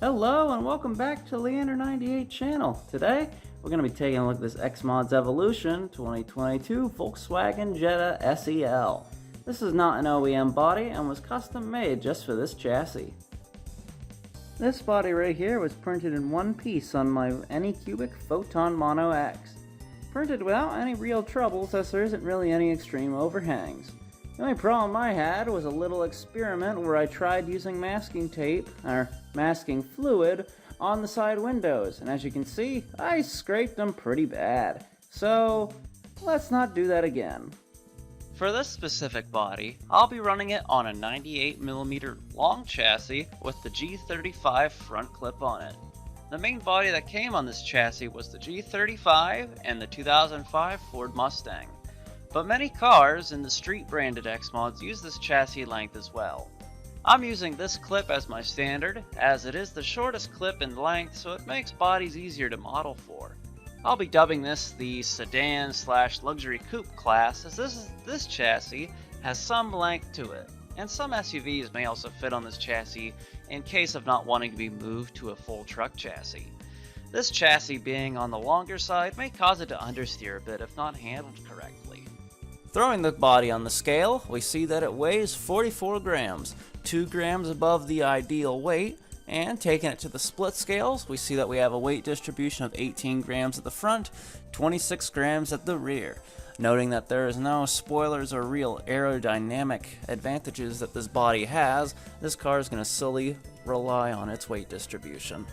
Hello and welcome back to Leander98 channel. Today we're going to be taking a look at this Xmods Evolution 2022 Volkswagen Jetta SEL. This is not an OEM body and was custom made just for this chassis. This body right here was printed in one piece on my Anycubic Photon Mono X. Printed without any real troubles as there isn't really any extreme overhangs. The only problem I had was a little experiment where I tried using masking tape, or masking fluid, on the side windows, and as you can see, I scraped them pretty bad. So, let's not do that again. For this specific body, I'll be running it on a 98mm long chassis with the G35 front clip on it. The main body that came on this chassis was the G35 and the 2005 Ford Mustang. But many cars in the street branded Xmods use this chassis length as well. I'm using this clip as my standard, as it is the shortest clip in length, so it makes bodies easier to model for. I'll be dubbing this the sedan / luxury coupe class, as this chassis has some length to it, and some SUVs may also fit on this chassis in case of not wanting to be moved to a full truck chassis. This chassis being on the longer side may cause it to understeer a bit if not handled correctly. Throwing the body on the scale, we see that it weighs 44 grams, 2 grams above the ideal weight, and taking it to the split scales, we see that we have a weight distribution of 18 grams at the front, 26 grams at the rear. Noting that there is no spoilers or real aerodynamic advantages that this body has, this car is going to solely rely on its weight distribution.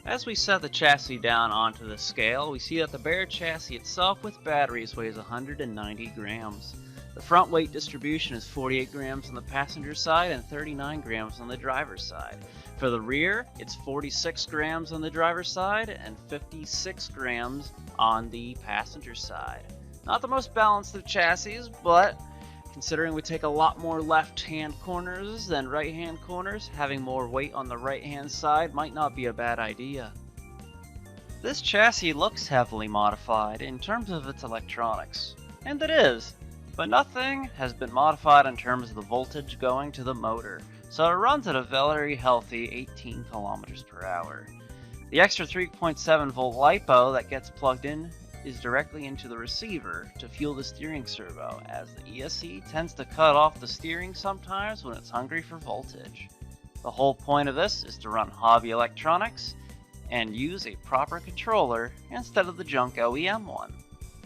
As we set the chassis down onto the scale, we see that the bare chassis itself with batteries weighs 190 grams. The front weight distribution is 48 grams on the passenger side and 39 grams on the driver's side. For the rear, it's 46 grams on the driver's side and 56 grams on the passenger side. Not the most balanced of chassis, but considering we take a lot more left-hand corners than right-hand corners, having more weight on the right-hand side might not be a bad idea. This chassis looks heavily modified in terms of its electronics, and it is, but nothing has been modified in terms of the voltage going to the motor, so it runs at a very healthy 18 kilometers per hour. The extra 3.7 volt LiPo that gets plugged in is directly into the receiver to fuel the steering servo, as the ESC tends to cut off the steering sometimes when it's hungry for voltage. The whole point of this is to run hobby electronics and use a proper controller instead of the junk OEM one.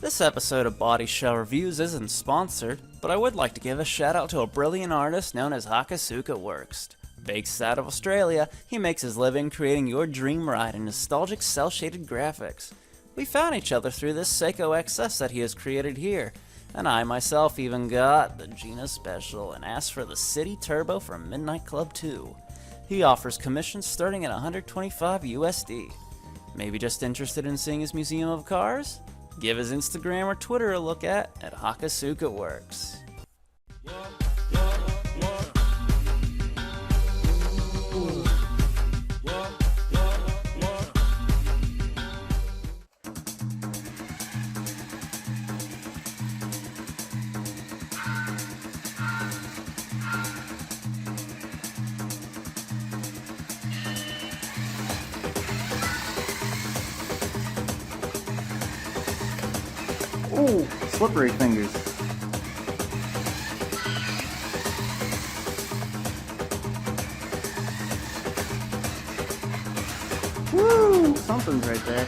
This episode of Body Show Reviews isn't sponsored, but I would like to give a shout out to a brilliant artist known as Hakasuka Works. Based out of Australia, he makes his living creating your dream ride in nostalgic cel-shaded graphics. We found each other through this Seiko XS that he has created here, and I myself even got the Gina Special and asked for the City Turbo from Midnight Club 2. He offers commissions starting at 125 USD. Maybe just interested in seeing his museum of cars? Give his Instagram or Twitter a look at Hakasuka Works. Ooh, slippery fingers. Woo! Something's right there.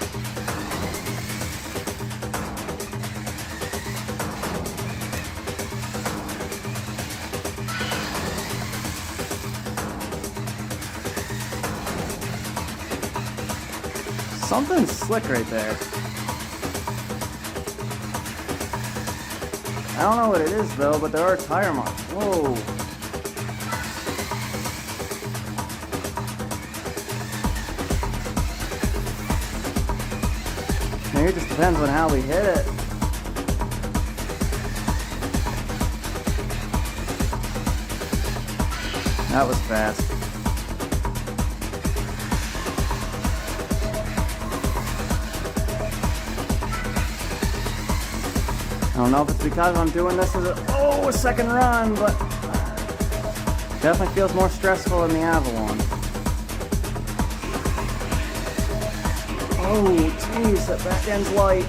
Something's slick right there. I don't know what it is though, but there are tire marks. Whoa. Maybe it just depends on how we hit it. That was fast. I don't know if it's because I'm doing this as a second run, but definitely feels more stressful than the Avalon. Oh, jeez, that back end's light.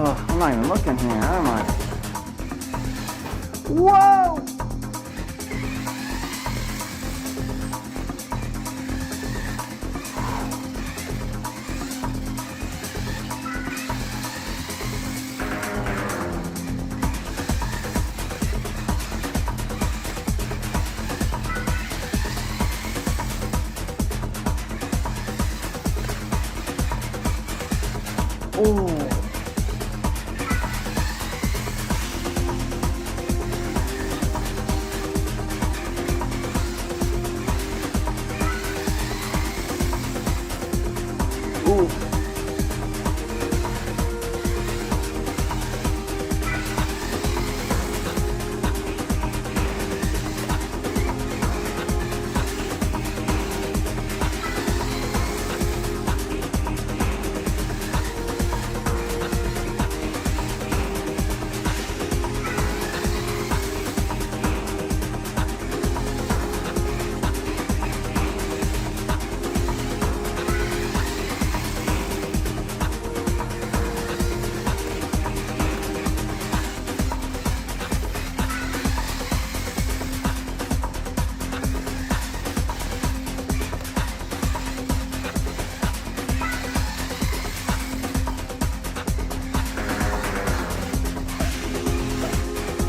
Oh, I'm not even looking here, am I? Whoa! Oh. Ooh.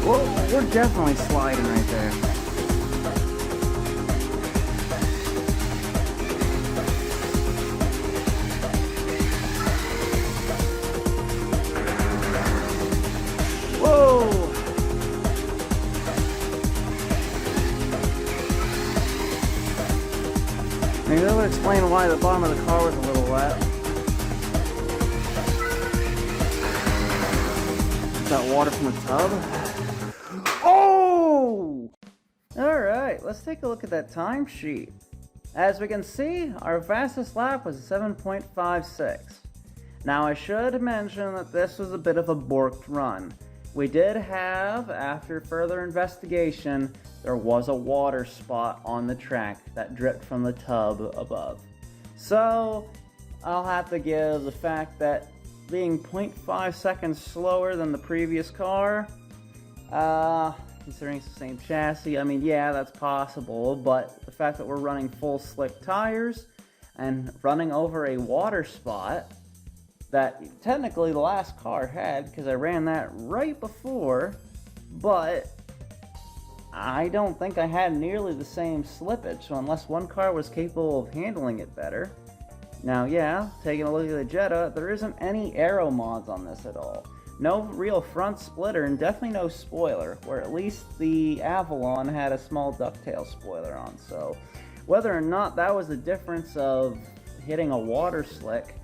Whoa, we're definitely sliding right there. Whoa! Maybe that would explain why the bottom of the car was a little wet. Is that water from the tub? Oh! Alright, let's take a look at that timesheet. As we can see, our fastest lap was 7.56. Now I should mention that this was a bit of a borked run. We did have, after further investigation, there was a water spot on the track that dripped from the tub above. So, I'll have to give the fact that being 0.5 seconds slower than the previous car, considering it's the same chassis, I mean, yeah, that's possible, but the fact that we're running full slick tires and running over a water spot that technically the last car had, because I ran that right before, but I don't think I had nearly the same slippage, so unless one car was capable of handling it better. Now, yeah, taking a look at the Jetta, there isn't any aero mods on this at all. No real front splitter and definitely no spoiler, where at least the Avalon had a small ducktail spoiler on, so whether or not that was the difference of hitting a water slick,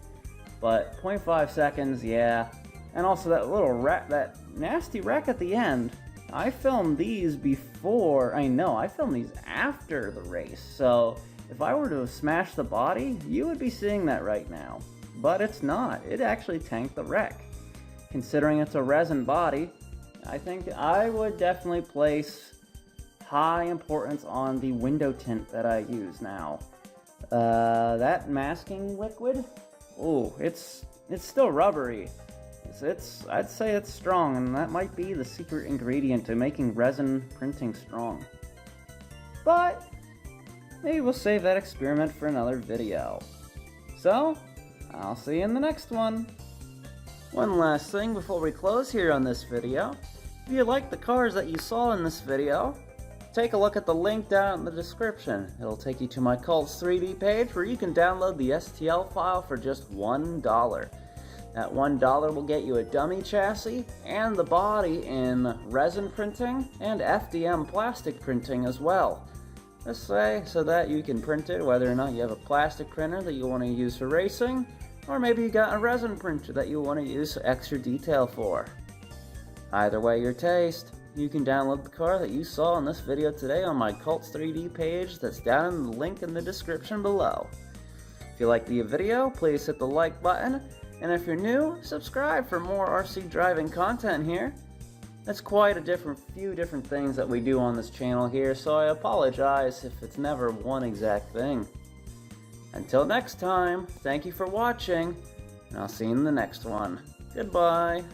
but 0.5 seconds, yeah. And also that little wreck, that nasty wreck at the end, I filmed these before, I filmed these after the race, so if I were to have smashed the body, you would be seeing that right now. But it's not, it actually tanked the wreck. Considering it's a resin body, I think I would definitely place high importance on the window tint that I use now. That masking liquid, oh, it's still rubbery. I'd say it's strong, and that might be the secret ingredient to making resin printing strong. But maybe we'll save that experiment for another video. So, I'll see you in the next one. One last thing before we close here on this video. If you like the cars that you saw in this video, take a look at the link down in the description. It'll take you to my Cults 3D page where you can download the STL file for just $1. That $1 will get you a dummy chassis and the body in resin printing and FDM plastic printing as well. This way, so that you can print it whether or not you have a plastic printer that you want to use for racing, or maybe you got a resin printer that you want to use extra detail for. Either way your taste, you can download the car that you saw in this video today on my Cults 3D page that's down in the link in the description below. If you like the video, please hit the like button, and if you're new, subscribe for more RC driving content here. That's quite a few different things that we do on this channel here, so I apologize if it's never one exact thing. Until next time, thank you for watching, and I'll see you in the next one. Goodbye.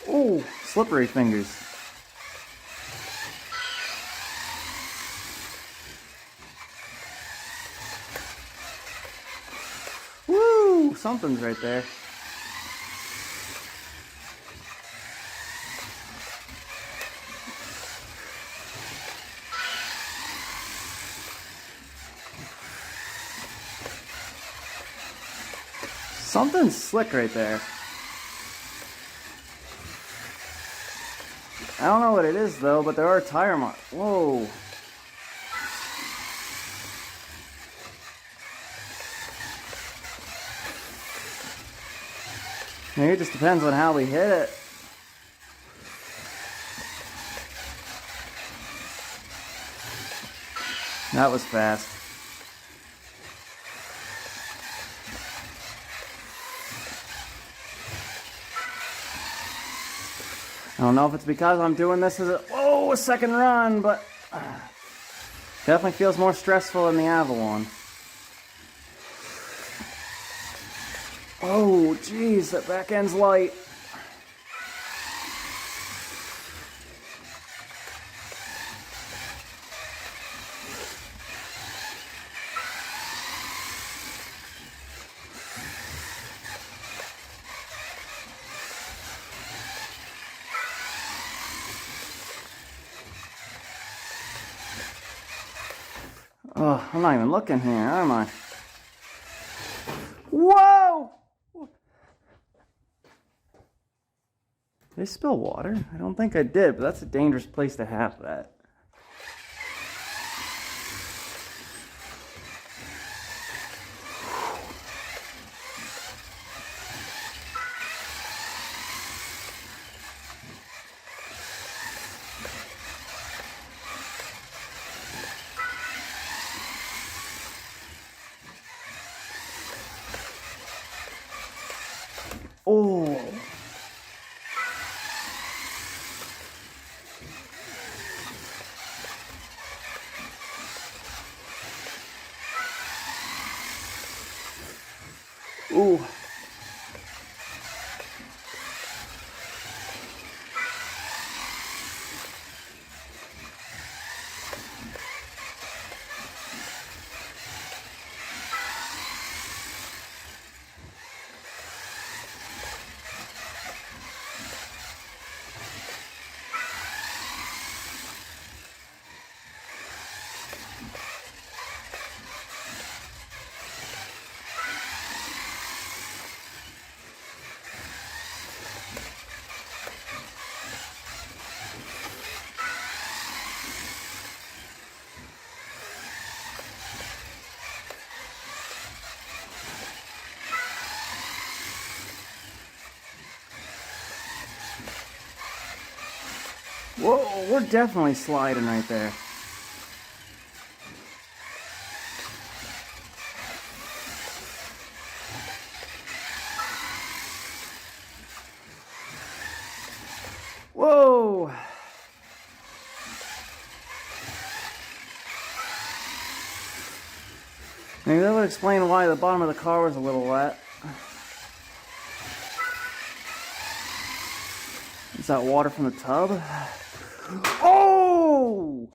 Ooh, slippery fingers. Woo, something's right there. Something's slick right there. I don't know what it is though, but there are tire marks. Whoa. Maybe it just depends on how we hit it. That was fast. I don't know if it's because I'm doing this as a second run, but definitely feels more stressful than the Avalon. Oh, geez, that back end's light. Oh, I'm not even looking here, am I? Whoa! Did I spill water? I don't think I did, but that's a dangerous place to have that. Oh! Ooh. Whoa, we're definitely sliding right there. Whoa! Maybe that would explain why the bottom of the car was a little wet. Is that water from the tub? Oh!